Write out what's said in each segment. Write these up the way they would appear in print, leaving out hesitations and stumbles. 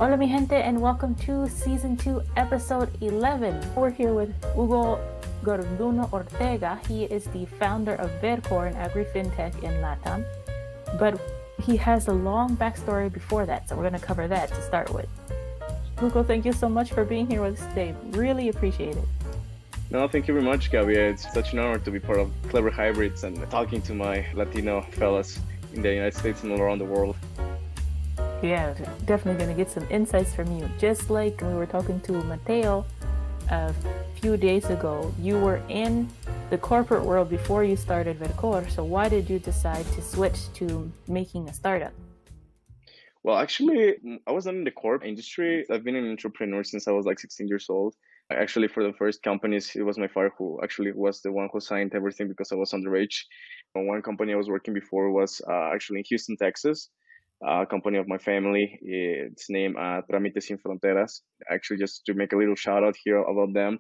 Hola mi gente, and welcome to Season 2, Episode 11. We're here with Hugo Garduño Ortega. He is the founder of Verqor, an Agrifintech in LATAM. But he has a long backstory before that, so we're going to cover that to start with. Hugo, thank you so much for being here with us today. Really appreciate it. No, thank you very much, Gabby. It's such an honor to be part of Clever Hybrids and talking to my Latino fellas in the United States and all around the world. Yeah, definitely going to get some insights from you. Just like we were talking to Mateo a few days ago, you were in the corporate world before you started Verqor. So why did you decide to switch to making a startup? Well, actually, I was not in the corp industry. I've been an entrepreneur since I was like 16 years old. Actually, for the first companies, it was my father who actually was the one who signed everything because I was underage. One company I was working before was actually in Houston, Texas. A company of my family. It's named Trámites Sin Fronteras. Actually, just to make a little shout out here about them,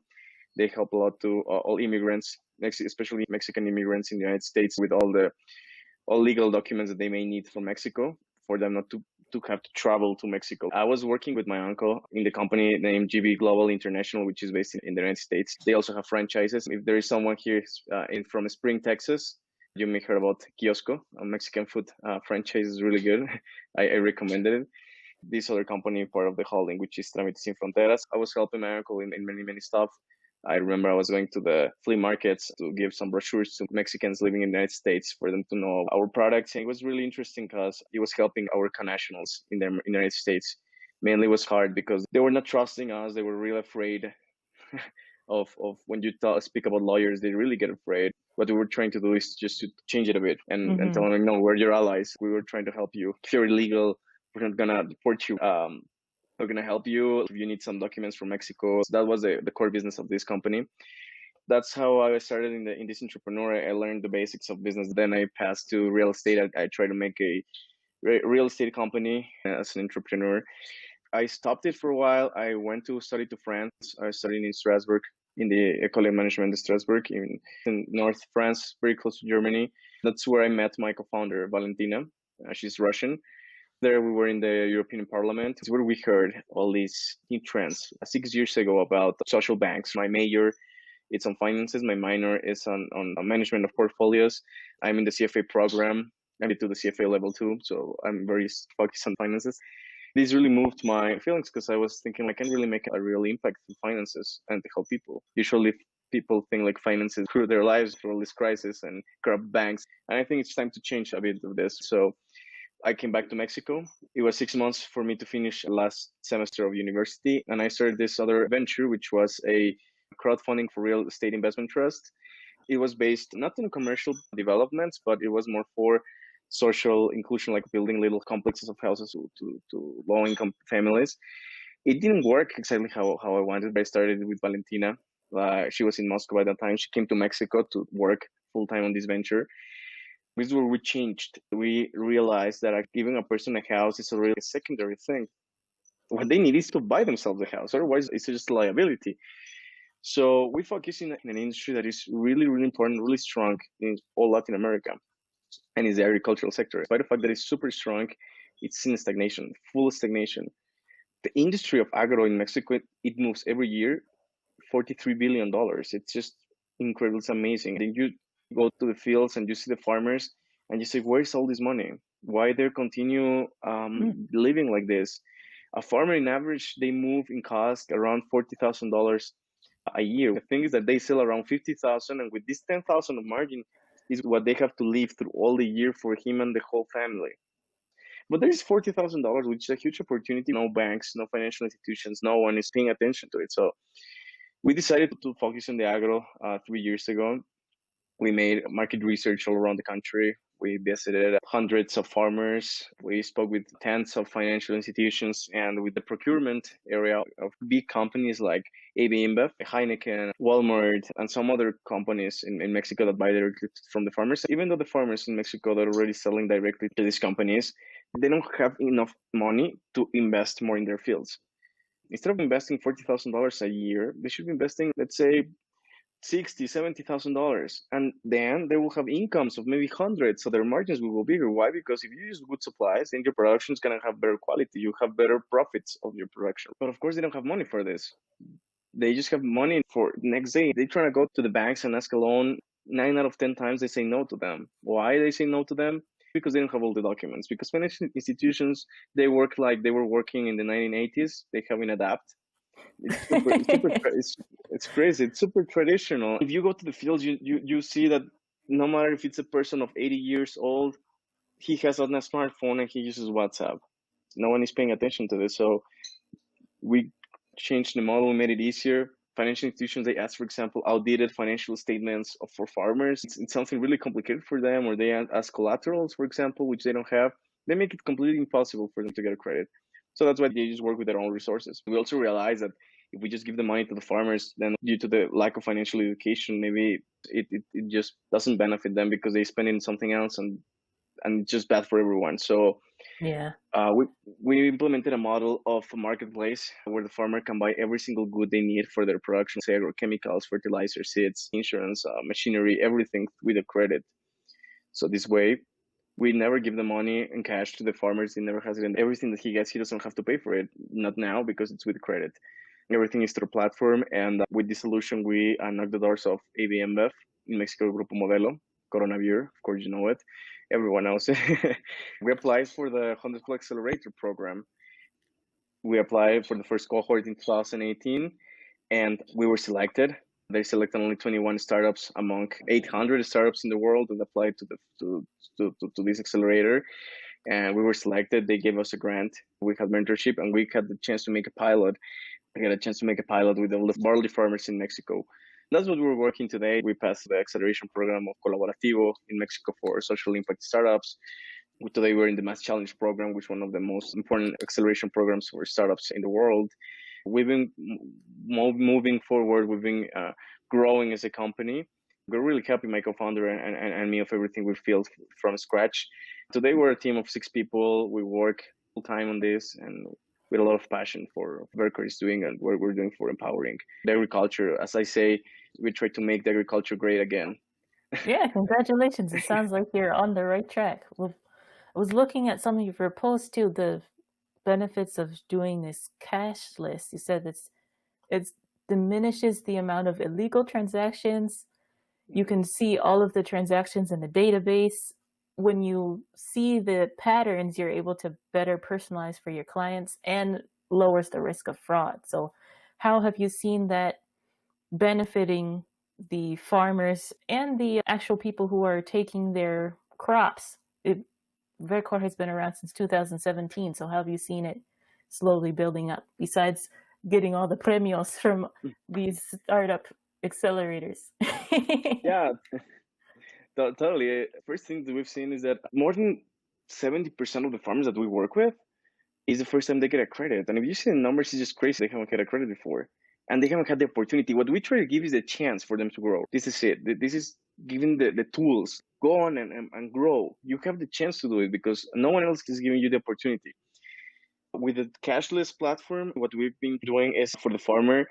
they help a lot to all immigrants, especially Mexican immigrants in the United States, with all legal documents that they may need from Mexico for them not to have to travel to Mexico. I was working with my uncle in the company named GB Global International, which is based in the United States. They also have franchises. If there is someone here from Spring, Texas, you may hear about Kiosco, a Mexican food franchise is really good. I recommend it. This other company, part of the holding, which is Trámites Sin Fronteras. I was helping my uncle in many stuff. I remember I was going to the flea markets to give some brochures to Mexicans living in the United States for them to know our products. And it was really interesting because it was helping our connationals in the United States. Mainly it was hard because they were not trusting us. They were really afraid of when you speak about lawyers, they really get afraid. What we were trying to do is just to change it a bit and tell them, no, we're your allies. We were trying to help you. If you're illegal, we're not going to deport you. We're going to help you if you need some documents from Mexico. So that was the core business of this company. That's how I started in this entrepreneur. I learned the basics of business. Then I passed to real estate. I tried to make a real estate company as an entrepreneur. I stopped it for a while. I went to study to France. I studied in Strasbourg, in the École de Management de Strasbourg in North France, very close to Germany. That's where I met my co-founder, Valentina. She's Russian. There we were in the European Parliament. It's where we heard all these new trends 6 years ago about social banks. My major, it's on finances. My minor is on management of portfolios. I'm in the CFA program. I'm to the CFA level 2, so I'm very focused on finances. This really moved my feelings because I was thinking I can really make a real impact in finances and to help people. Usually people think like finances through their lives through all this crisis and corrupt banks. And I think it's time to change a bit of this. So I came back to Mexico. It was 6 months for me to finish last semester of university. And I started this other venture, which was a crowdfunding for real estate investment trust. It was based not on commercial developments, but it was more for social inclusion, like building little complexes of houses to low-income families. It didn't work exactly how I wanted. I started with Valentina. She was in Moscow at that time. She came to Mexico to work full-time on this venture. This is where we changed. We realized that giving a person a house is a really secondary thing. What they need is to buy themselves a house. Otherwise, it's just a liability. So we focus in an industry that is really, really important, really strong in all Latin America, and is the agricultural sector. Despite the fact that it's super strong, it's in stagnation, full stagnation. The industry of agro in Mexico, it moves every year $43 billion. It's just incredible. It's amazing. Then you go to the fields and you see the farmers and you say, where's all this money? Why they continue living like this? A farmer in average, they move in cost around $40,000 a year. The thing is that they sell around 50,000, and with this 10,000 of margin is what they have to live through all the year for him and the whole family. But there is $40,000, which is a huge opportunity. No banks, no financial institutions, no one is paying attention to it. So we decided to focus on the agro 3 years ago. We made market research all around the country. We visited hundreds of farmers. We spoke with tens of financial institutions and with the procurement area of big companies like AB InBev, Heineken, Walmart, and some other companies in Mexico that buy directly from the farmers. Even though the farmers in Mexico that are already selling directly to these companies, they don't have enough money to invest more in their fields. Instead of investing $40,000 a year, they should be investing, let's say, $60,000, $70,000, and then they will have incomes of maybe hundreds, so their margins will go bigger. Why? Because if you use good supplies, then your production is gonna have better quality. You have better profits of your production. But of course, they don't have money for this. They just have money for next day. They try to go to the banks and ask a loan. 9 out of 10 times they say no to them. Why they say no to them? Because they don't have all the documents. Because financial institutions, they work like they were working in the 1980s. They haven't adapted. It's crazy. It's super traditional. If you go to the fields, you see that no matter if it's a person of 80 years old, he has a smartphone and he uses WhatsApp. No one is paying attention to this. So we changed the model, made it easier. Financial institutions, they ask, for example, outdated financial statements for farmers. It's something really complicated for them, or they ask collaterals, for example, which they don't have. They make it completely impossible for them to get a credit. So that's why they just work with their own resources. We also realize that if we just give the money to the farmers, then due to the lack of financial education, maybe it just doesn't benefit them because they spend it in something else, and it's just bad for everyone. So Yeah. we implemented a model of a marketplace where the farmer can buy every single good they need for their production, say agrochemicals, fertilizer, seeds, insurance, machinery, everything with a credit. So this way, we never give the money in cash to the farmers. He never has it, and everything that he gets, he doesn't have to pay for it. Not now, because it's with credit. Everything is through platform, and with this solution, we knocked the doors of AB InBev in Mexico, Grupo Modelo, Corona Beer, of course you know it. Everyone knows it. We applied for the 100 Club Accelerator program. We applied for the first cohort in 2018, and we were selected. They selected only 21 startups among 800 startups in the world that applied to this accelerator, and we were selected. They gave us a grant. We had mentorship, and we had the chance to make a pilot. I got a chance to make a pilot with the barley farmers in Mexico. That's what we're working today. We passed the acceleration program of Colaborativo in Mexico for social impact startups. Today we're in the Mass Challenge program, which is one of the most important acceleration programs for startups in the world. We've been moving forward. We've been growing as a company. We're really happy, my co-founder and me, of everything we've built from scratch. Today we're a team of 6 people. We work full time on this, and with a lot of passion for what Verqor is doing and what we're doing for empowering the agriculture. As I say, we try to make the agriculture great again. Yeah, congratulations. It sounds like you're on the right track. Well, I was looking at some of your posts too, the benefits of doing this cashless. You said it diminishes the amount of illegal transactions. You can see all of the transactions in the database. When you see the patterns, you're able to better personalize for your clients and lowers the risk of fraud. So how have you seen that benefiting the farmers and the actual people who are taking their crops? Verqor has been around since 2017. So how have you seen it slowly building up, besides getting all the premios from these startup accelerators? Yeah, totally. First thing that we've seen is that more than 70% of the farmers that we work with is the first time they get a credit. And if you see the numbers, it's just crazy. They haven't had a credit before, and they haven't had the opportunity. What we try to give is a chance for them to grow. This is it. This is giving the tools. Go on and grow. You have the chance to do it because no one else is giving you the opportunity. With the cashless platform, what we've been doing is for the farmer,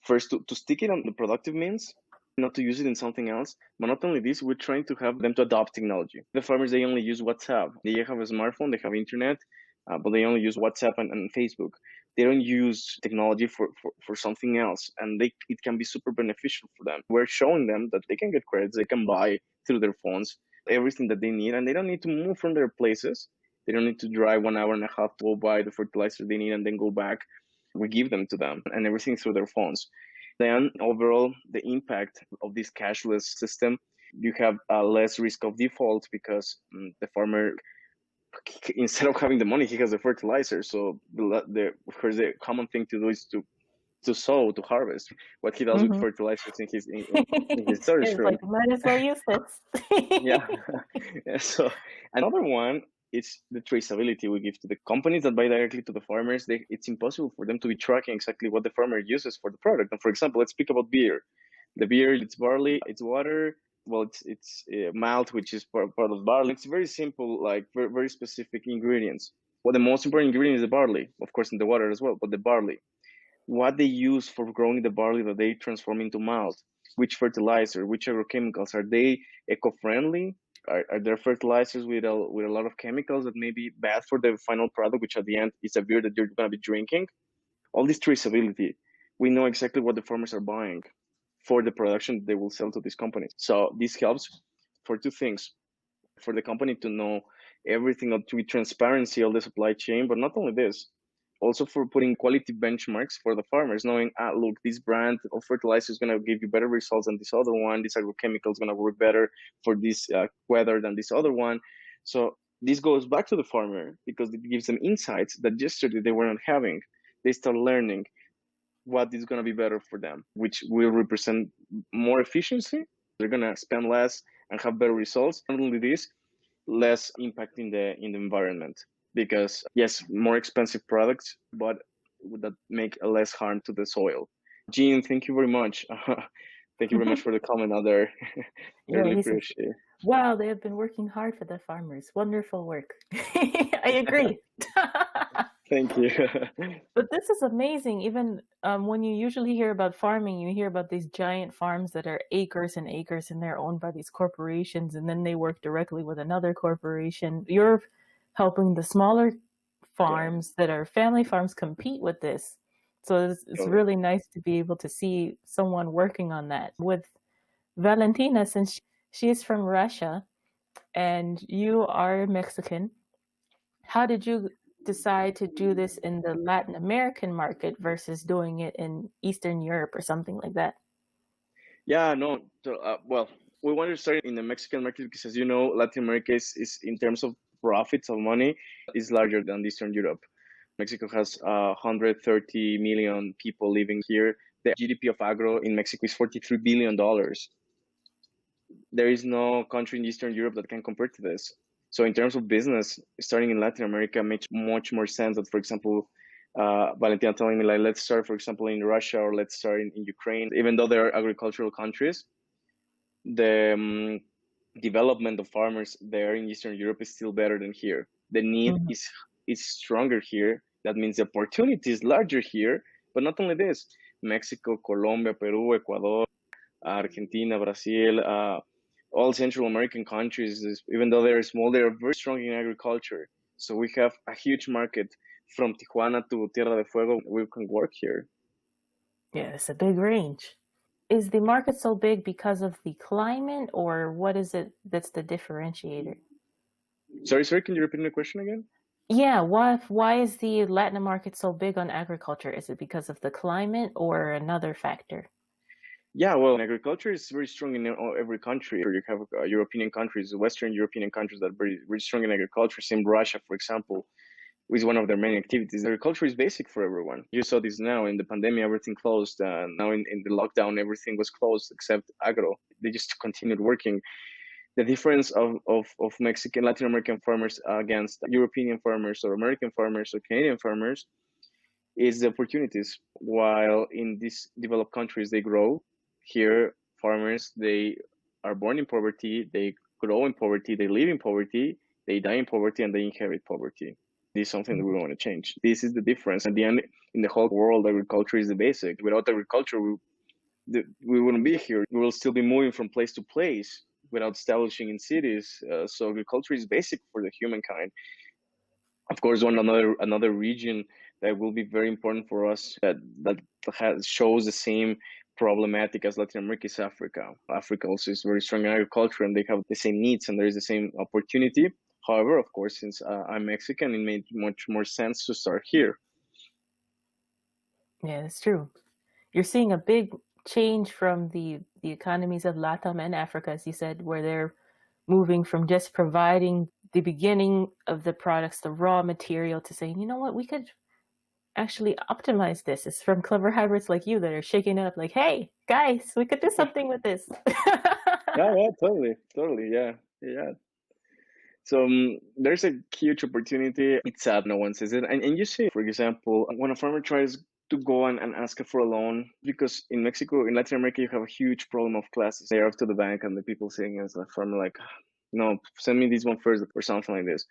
first to stick it on the productive means, not to use it in something else. But not only this, we're trying to have them to adopt technology. The farmers, they only use WhatsApp. They have a smartphone, they have internet, but they only use WhatsApp and Facebook. They don't use technology for something else, and it can be super beneficial for them. We're showing them that they can get credits, they can buy through their phones everything that they need, and they don't need to move from their places. They don't need to drive 1.5 hours to go buy the fertilizer they need and then go back. We give them to them, and everything through their phones. Then overall, the impact of this cashless system, you have less risk of default because the farmer, instead of having the money, he has the fertilizer. So of course, the common thing to do is to sow, to harvest. What he does with fertilizers in his storage It's room. like, might as well use this. Yeah. So another one is the traceability we give to the companies that buy directly to the farmers. It's impossible for them to be tracking exactly what the farmer uses for the product. And for example, let's speak about beer. The beer, it's barley, it's water. Well, it's malt, which is part of barley. It's very simple, like very, very specific ingredients. Well, the most important ingredient is the barley, of course, in the water as well, but the barley. What they use for growing the barley that they transform into malt. which fertilizer, which agrochemicals, are they eco-friendly? Are there fertilizers with a lot of chemicals that may be bad for the final product, which at the end is a beer that you're going to be drinking? All this traceability, we know exactly what the farmers are buying for the production they will sell to these companies. So this helps for two things: for the company to know everything, to be transparency of the supply chain, but not only this, also for putting quality benchmarks for the farmers, knowing, look, this brand of fertilizer is going to give you better results than this other one. This agrochemical is going to work better for this weather than this other one. So this goes back to the farmer because it gives them insights that yesterday they were not having. They start learning what is going to be better for them, which will represent more efficiency. They're going to spend less and have better results. Not only this, less impact in the environment, because yes, more expensive products, but that make less harm to the soil. Jean, thank you very much. Thank you very much for the comment out there. I Yeah, really he said, appreciate it. wow, they have been working hard for the farmers. Wonderful work. I agree. Thank you. But this is amazing. Even when you usually hear about farming, you hear about these giant farms that are acres and acres and they're owned by these corporations and then they work directly with another corporation. You're helping the smaller Yeah, farms that are family farms compete with this. So it's totally. really nice to be able to see someone working on that. With Valentina, since she is from Russia and you are Mexican, how did you decide to do this in the Latin American market versus doing it in Eastern Europe or something like that? Yeah, no. So, well, we wanted to start in the Mexican market because, as you know, Latin America is in terms of profits of money, is larger than Eastern Europe. Mexico has 130 million people living here. The GDP of Agro in Mexico is $43 billion. There is no country in Eastern Europe that can compare to this. So in terms of business, starting in Latin America makes much more sense that, for example, Valentina telling me, like, let's start, for example, in Russia, or let's start in Ukraine. Even though they're agricultural countries, the development of farmers there in Eastern Europe is still better than here. The need Mhm. is stronger here. That means the opportunity is larger here. But not only this, Mexico, Colombia, Peru, Ecuador, Argentina, Brazil, all Central American countries, even though they're small, they're very strong in agriculture. So we have a huge market from Tijuana to Tierra del Fuego. We can work here. Yeah, it's a big range. Is the market so big because of the climate, or what is it that's the differentiator? Sorry, can you repeat the question again? Yeah, why is the Latin market so big on agriculture? Is it because of the climate or another factor? Yeah, well, agriculture is very strong in every country. You have European countries, Western European countries that are very strong in agriculture. Same Russia, for example, is one of their main activities. Agriculture is basic for everyone. You saw this now in the pandemic, everything closed. Now in the lockdown, everything was closed except Agro. They just continued working. The difference of Mexican, Latin American farmers against European farmers or American farmers or Canadian farmers is the opportunities. While in these developed countries, they grow. Here, farmers, they are born in poverty, they grow in poverty, they live in poverty, they die in poverty, and they inherit poverty. This is something that we want to change. This is the difference. At the end, in the whole world, agriculture is the basic. Without agriculture, we wouldn't be here. We will still be moving from place to place without establishing in cities. So agriculture is basic for the humankind. Of course, another region that will be very important for us that shows the same problematic as Latin America is Africa. Africa also is very strong in agriculture, and they have the same needs, and there is the same opportunity. However, of course, since I'm Mexican, it made much more sense to start here. Yeah, it's true. You're seeing a big change from the economies of LATAM and Africa, as you said, where they're moving from just providing the beginning of the products, the raw material, to saying, you know what, we could actually optimize this. It's from clever hybrids like you that are shaking it up like, hey, guys, we could do something with this. Yeah, totally, yeah. So there's a huge opportunity. It's sad no one says it. And you see, for example, when a farmer tries to go and ask for a loan, because in Mexico, in Latin America, you have a huge problem of classes. They're up to the bank, and the people saying as a farmer, like, no, send me this one first or something like this.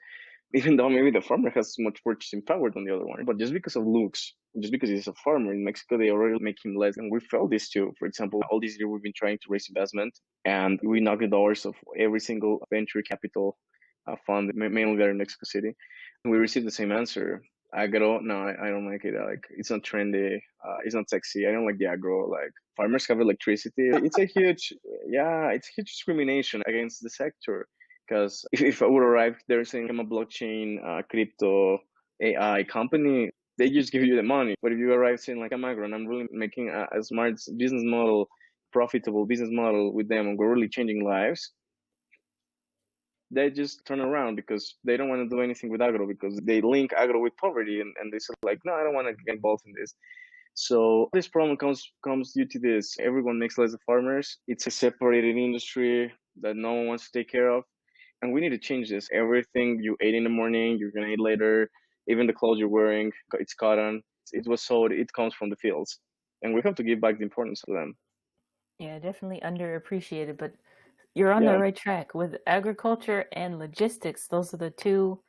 even though maybe the farmer has much purchasing power than the other one. But just because of looks, just because he's a farmer in Mexico, they already make him less. And we felt this too. For example, all this year we've been trying to raise investment, and we knocked the doors of every single venture capital fund, mainly there in Mexico City. And we received the same answer. Agro, no, I don't like it. Like, it's not trendy. It's not sexy. I don't like the agro. Like, farmers have electricity. It's a huge, yeah, it's huge discrimination against the sector. Because if I would arrive there saying I'm a blockchain, crypto, AI company, they just give you the money. But if you arrive saying like I'm agro and I'm really making a smart business model, profitable business model with them, and we're really changing lives, they just turn around because they don't want to do anything with agro, because they link agro with poverty, and they say like, no, I don't want to get involved in this. So this problem comes due to this. Everyone makes less of farmers. It's a separated industry that no one wants to take care of. And we need to change this. Everything you ate in the morning, you're gonna eat later. Even the clothes you're wearing, it's cotton. It was sowed. It comes from the fields, and we have to give back the importance to them. Yeah, definitely underappreciated, but you're on the Yeah, right track with agriculture and logistics. Those are the two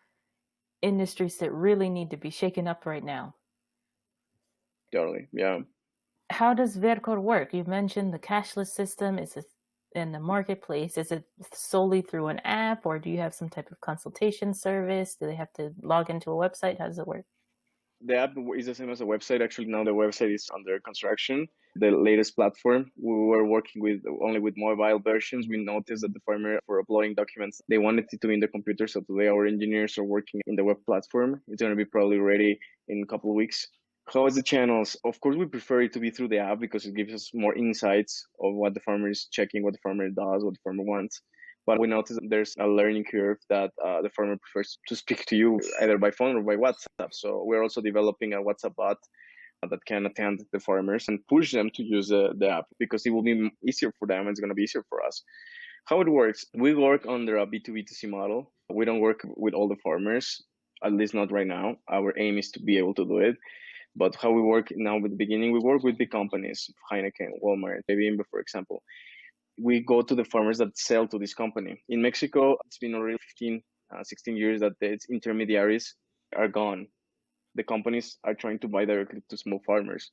industries that really need to be shaken up right now. totally. Yeah. How does Verqor work? You've mentioned the cashless system. Is it in the marketplace? Is it solely through an app, or do you have some type of consultation service? Do they have to log into a website? How does it work? The app is the same as the website. Actually, now the website is under construction. The latest platform, we were working with only with mobile versions. We noticed that the farmer, for uploading documents, they wanted it to be in the computer. So today our engineers are working in the web platform. It's going to be probably ready in a couple of weeks. How is the channels? Of course, we prefer it to be through the app because it gives us more insights of what the farmer is checking, what the farmer does, what the farmer wants. But we noticed there's a learning curve that the farmer prefers to speak to you either by phone or by WhatsApp. So we're also developing a WhatsApp bot that can attend the farmers and push them to use the app, because it will be easier for them and it's going to be easier for us. How it works, we work under a B2B2C model. We don't work with all the farmers, at least not right now. Our aim is to be able to do it. But how we work now with the beginning, we work with big companies, Heineken, Walmart, Bimbo, for example. We go to the farmers that sell to this company. In Mexico, it's been already 15, 16 years that its intermediaries are gone. The companies are trying to buy directly to small farmers.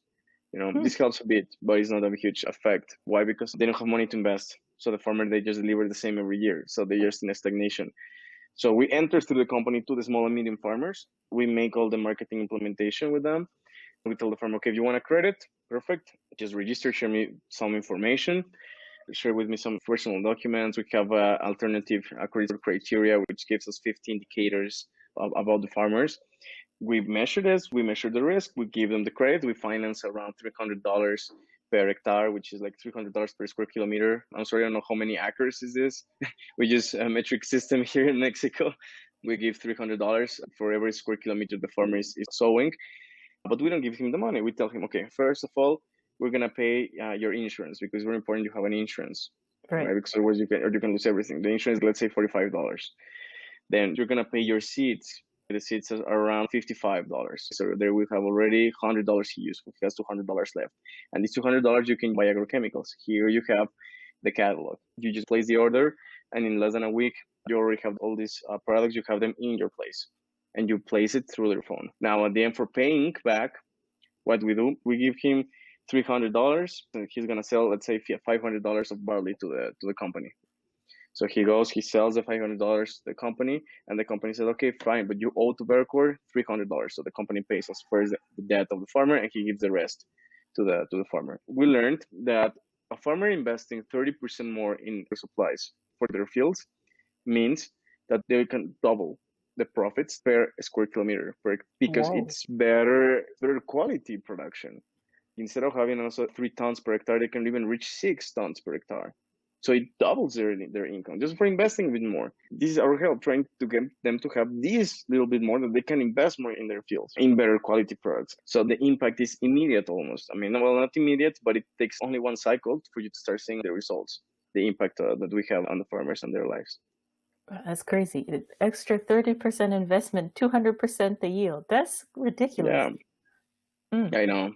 This helps a bit, but it's not a huge effect. Why? Because they don't have money to invest. So the farmer, they just deliver the same every year. So they're just in a stagnation. So we enter through the company to the small and medium farmers. We make all the marketing implementation with them. We tell the farmer, okay, if you want a credit, perfect. Just register, share me some information, share with me some personal documents. We have alternative credit criteria, which gives us 50 indicators about the farmers. We measure this, we measure the risk, we give them the credit, we finance around $300 per hectare, which is like $300 per square kilometer. I'm sorry, I don't know how many acres is this. We use a metric system here in Mexico. We give $300 for every square kilometer the farmer is sowing, but we don't give him the money. We tell him, okay, first of all, we're gonna pay your insurance, because it's very important you have an insurance, right? Because otherwise you can lose everything. The insurance, let's say $45. Then you're gonna pay your seeds. The seeds are around $55. So there we have already $100 he used. He has $200 left, and these $200 you can buy agrochemicals. Here you have the catalog. You just place the order, and in less than a week, you already have all these products. You have them in your place, and you place it through their phone. Now, at the end, for paying back, what we do, we give him $300, and he's gonna sell, let's say, $500 of barley to the company. So he goes, he sells the $500 to the company, and the company says, okay, fine, but you owe to Verqor $300. So the company pays us first the debt of the farmer, and he gives the rest to the farmer. We learned that a farmer investing 30% more in supplies for their fields means that they can double the profits per square kilometer, because it's better quality production. Instead of having also 3 tons per hectare, they can even reach 6 tons per hectare. So it doubles their income just for investing a bit more. This is our help, trying to get them to have this little bit more, that they can invest more in their fields, in better quality products. So the impact is immediate almost. I mean, well, not immediate, but it takes only one cycle for you to start seeing the results, the impact that we have on the farmers and their lives. That's crazy. Extra 30% investment, 200% the yield. That's ridiculous. Yeah, I know.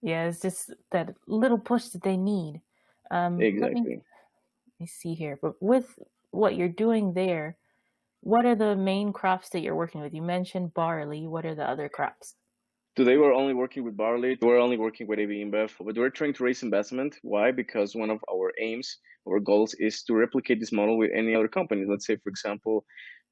Yeah, it's just that little push that they need. Exactly. Let me see here. But with what you're doing there, What are the main crops that you're working with? You mentioned barley. What are the other crops? Today we're only working with barley. We're only working with AB InBev, but we're trying to raise investment. Why? Because one of our aims, our goals is to replicate this model with any other company. Let's say, for example,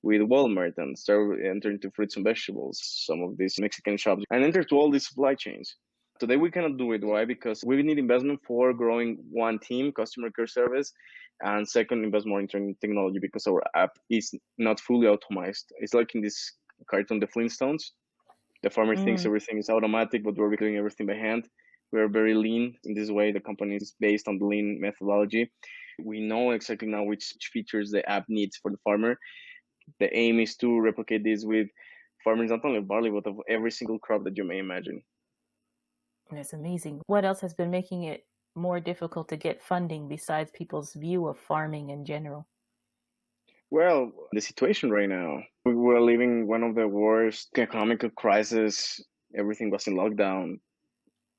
with Walmart and start enter into fruits and vegetables, some of these Mexican shops, and enter to all these supply chains. Today we cannot do it. Why? Because we need investment for growing one team, customer care service, and second, invest more in technology because our app is not fully automated. It's like in this cartoon, the Flintstones. The farmer thinks everything is automatic, but we're doing everything by hand. We are very lean in this way. The company is based on the lean methodology. We know exactly now which features the app needs for the farmer. The aim is to replicate this with farmers, not only of barley, but of every single crop that you may imagine. That's amazing. What else has been making it more difficult to get funding besides people's view of farming in general? Well, the situation right now, we were living one of the worst economic crises. Everything was in lockdown.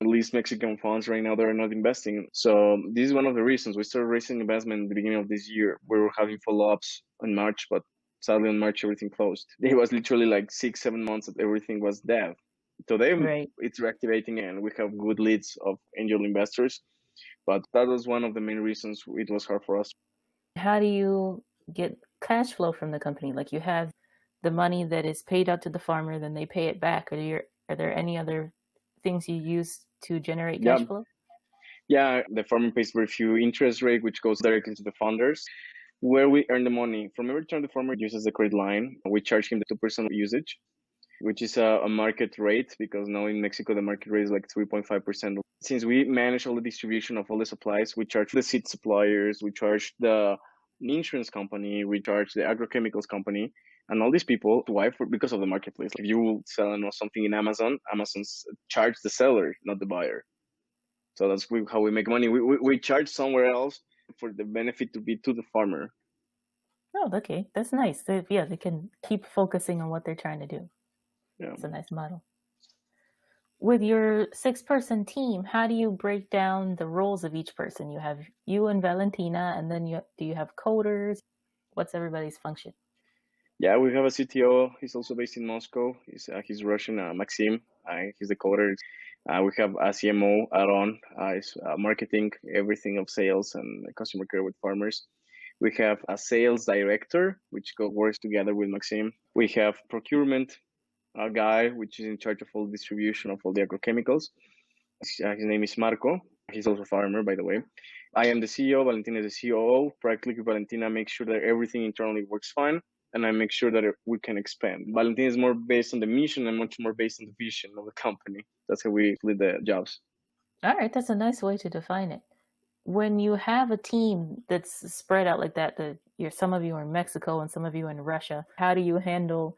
At least Mexican funds right now, they're not investing. So this is one of the reasons we started raising investment at the beginning of this year. We were having follow-ups in March, but sadly in March, everything closed. It was literally like 6-7 months that everything was dead. Today, Right. it's reactivating and we have good leads of angel investors. But that was one of the main reasons it was hard for us. How do you get cash flow from the company? Like you have the money that is paid out to the farmer, then they pay it back. Are there any other things you use to generate cash flow? Yeah, the farmer pays very few interest rate, which goes directly to the funders. Where we earn the money, from every time the farmer uses the credit line, we charge him the 2% usage, which is a market rate, because now in Mexico, the market rate is like 3.5%. Since we manage all the distribution of all the supplies, we charge the seed suppliers, we charge the insurance company, we charge the agrochemicals company, and all these people. Why? Because of the marketplace. If you will sell something in Amazon, Amazon's charge the seller, not the buyer. So that's how we make money. We charge somewhere else for the benefit to be to the farmer. Oh, okay. That's nice. They can keep focusing on what they're trying to do. Yeah. It's a nice model. With your 6-person team, how do you break down the roles of each person? You have you and Valentina, and then do you have coders? What's everybody's function? Yeah, we have a CTO. He's also based in Moscow. He's Russian, Maxim. He's the coder. We have a CMO, Aaron. He's marketing, everything of sales and customer care with farmers. We have a sales director, which works together with Maxim. We have procurement, a guy which is in charge of all the distribution of all the agrochemicals. His name is Marco. He's also a farmer, by the way. I am the CEO. Valentina is the COO. Practically, Valentina makes sure that everything internally works fine, and I make sure that we can expand. Valentina is more based on the mission and much more based on the vision of the company. That's how we split the jobs. All right, that's a nice way to define it. When you have a team that's spread out like that, some of you are in Mexico and some of you are in Russia, how do you handle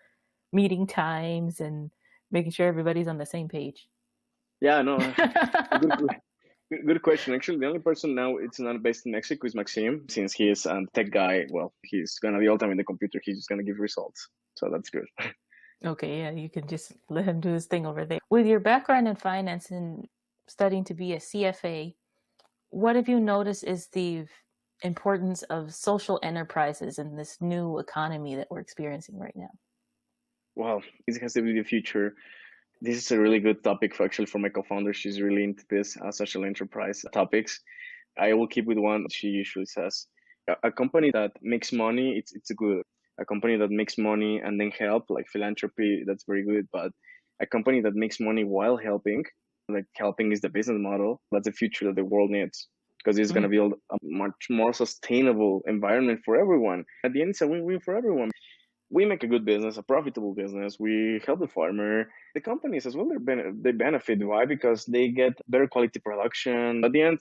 meeting times and making sure everybody's on the same page? Yeah, no, good question. Actually, the only person now it's not based in Mexico is Maxim, since he is a tech guy. Well, he's gonna be all time in the computer. He's just gonna give results, so that's good. Okay, yeah, you can just let him do his thing over there. With your background in finance and studying to be a CFA, what have you noticed is the importance of social enterprises in this new economy that we're experiencing right now? Well, it has to be the future. This is a really good topic for my co-founder. She's really into this social enterprise topics. I will keep with one she usually says. A company that makes money, it's a good. A company that makes money and then help, like philanthropy, that's very good. But a company that makes money while helping, like helping is the business model, that's the future that the world needs. Because it's going to build a much more sustainable environment for everyone. At the end, it's a win-win for everyone. We make a good business, a profitable business. We help the farmer. The companies as well, they benefit. Why? Because they get better quality production. At the end,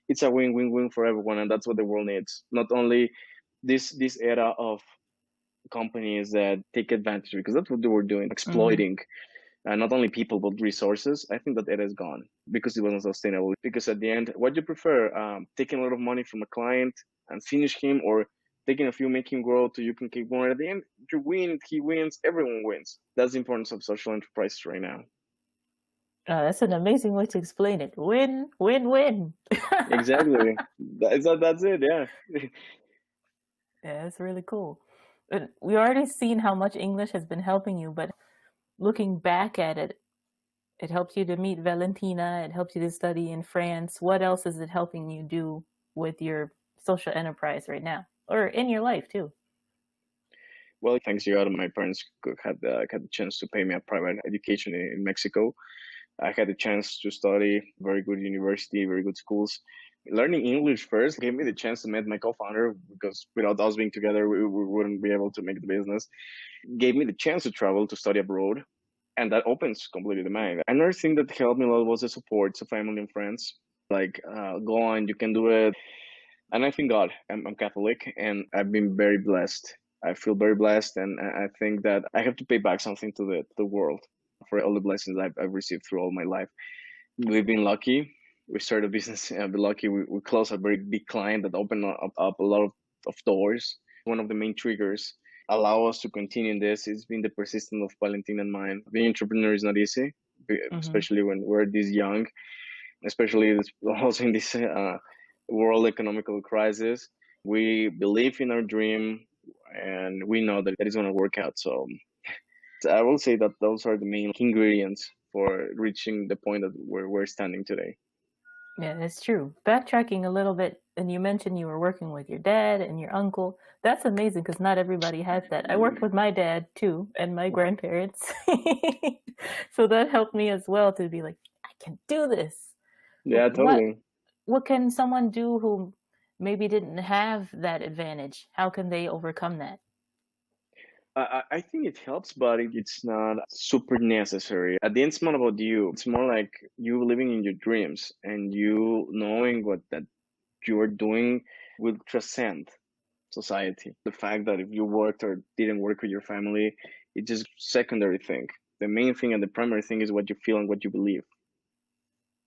it's a win-win-win for everyone, and that's what the world needs. Not only this era of companies that take advantage, because that's what they were doing, exploiting not only people but resources. I think that era is gone because it wasn't sustainable. Because at the end, what do you prefer? Taking a lot of money from a client and finish him, or taking a few, make him grow till you can keep going. At the end, you win, he wins, everyone wins. That's the importance of social enterprises right now. That's an amazing way to explain it. Win, win, win. Exactly. That's it, yeah. Yeah, that's really cool. We already seen how much English has been helping you, but looking back at it, it helps you to meet Valentina. It helps you to study in France. What else is it helping you do with your social enterprise right now, or in your life too? Well, thanks to God, my parents had the chance to pay me a private education in Mexico. I had the chance to study very good university, very good schools. Learning English first gave me the chance to meet my co-founder, because without us being together, we wouldn't be able to make the business. Gave me the chance to travel, to study abroad, and that opens completely the mind. Another thing that helped me a lot was the support, so family and friends. Like, go on, you can do it. And I thank God. I'm Catholic, and I've been very blessed. I feel very blessed, and I think that I have to pay back something to the world for all the blessings I've received through all my life. We've been lucky. We started a business. I've been lucky. We closed a very big client that opened up a lot of doors. One of the main triggers allow us to continue in this. It's been the persistence of Valentina and mine. Being entrepreneur is not easy, especially when we're this young, especially also in this world economical crisis. We believe in our dream, and we know that it's going to work out. So I will say that those are the main ingredients for reaching the point that we're standing today. Yeah, it's true. Backtracking a little bit, and you mentioned you were working with your dad and your uncle. That's amazing, because not everybody has that. I worked with my dad too, and my grandparents. So that helped me as well to be like, I can do this. Yeah, totally. What can someone do who maybe didn't have that advantage? How can they overcome that? I think it helps, but it's not super necessary. At the end, it's not about you. It's more like you living in your dreams and you knowing what that you are doing will transcend society. The fact that if you worked or didn't work with your family, it's just secondary thing. The main thing and the primary thing is what you feel and what you believe.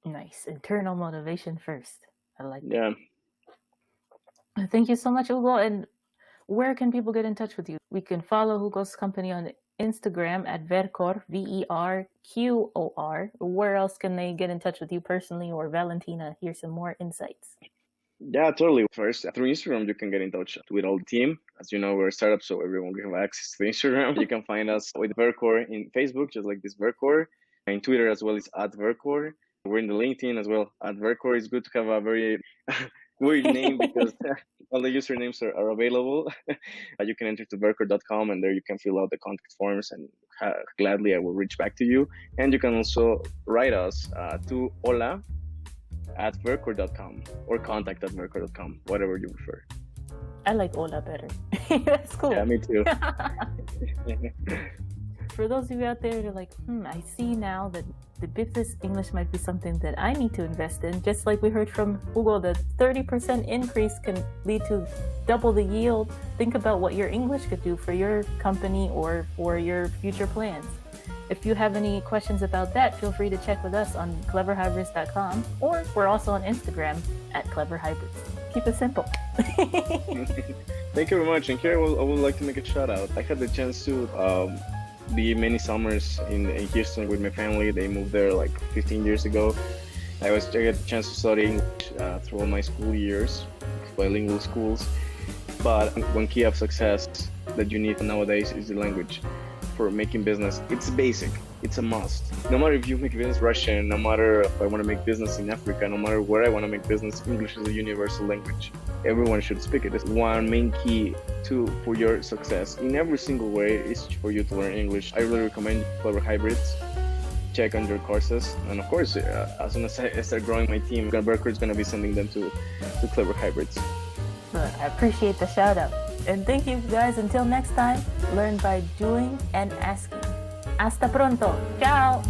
Nice. Internal motivation first. I like Yeah. that. Thank you so much, Hugo. And where can people get in touch with you? We can follow Hugo's company on Instagram at Verqor, Verqor. Where else can they get in touch with you personally, or Valentina, hear some more insights? Yeah, totally. First, through Instagram, you can get in touch with all the team. As you know, we're a startup, so everyone will have access to Instagram. You can find us with Verqor in Facebook, just like this Verqor. In Twitter as well is at Verqor. We're in the LinkedIn as well at Verqor. It's good to have a very weird name because all the usernames are available. You can enter to verqor.com, and there you can fill out the contact forms, and gladly I will reach back to you. And you can also write us to hola@verqor.com or contact@verqor.com, whatever you prefer. I like Ola better. That's cool. Yeah, me too. For those of you out there that are like, I see now that the business English might be something that I need to invest in. Just like we heard from Hugo, the 30% increase can lead to double the yield. Think about what your English could do for your company or for your future plans. If you have any questions about that, feel free to check with us on cleverhybrids.com, or we're also on Instagram at cleverhybrids. Keep it simple. Thank you very much. And here I would like to make a shout out. I had the chance to be many summers in Houston with my family. They moved there like 15 years ago. I had the chance to study English through all my school years, bilingual schools. But one key of success that you need nowadays is the language for making business. It's basic. It's a must. No matter if you make business Russian, no matter if I want to make business in Africa, no matter where I want to make business, English is a universal language. Everyone should speak it. It's one main key for your success in every single way is for you to learn English. I really recommend Clever Hybrids. Check on your courses, and of course, as soon as I start growing my team, Verqor is going to be sending them to Clever Hybrids. I appreciate the shout out. And thank you guys. Until next time, learn by doing and asking. Hasta pronto. Ciao.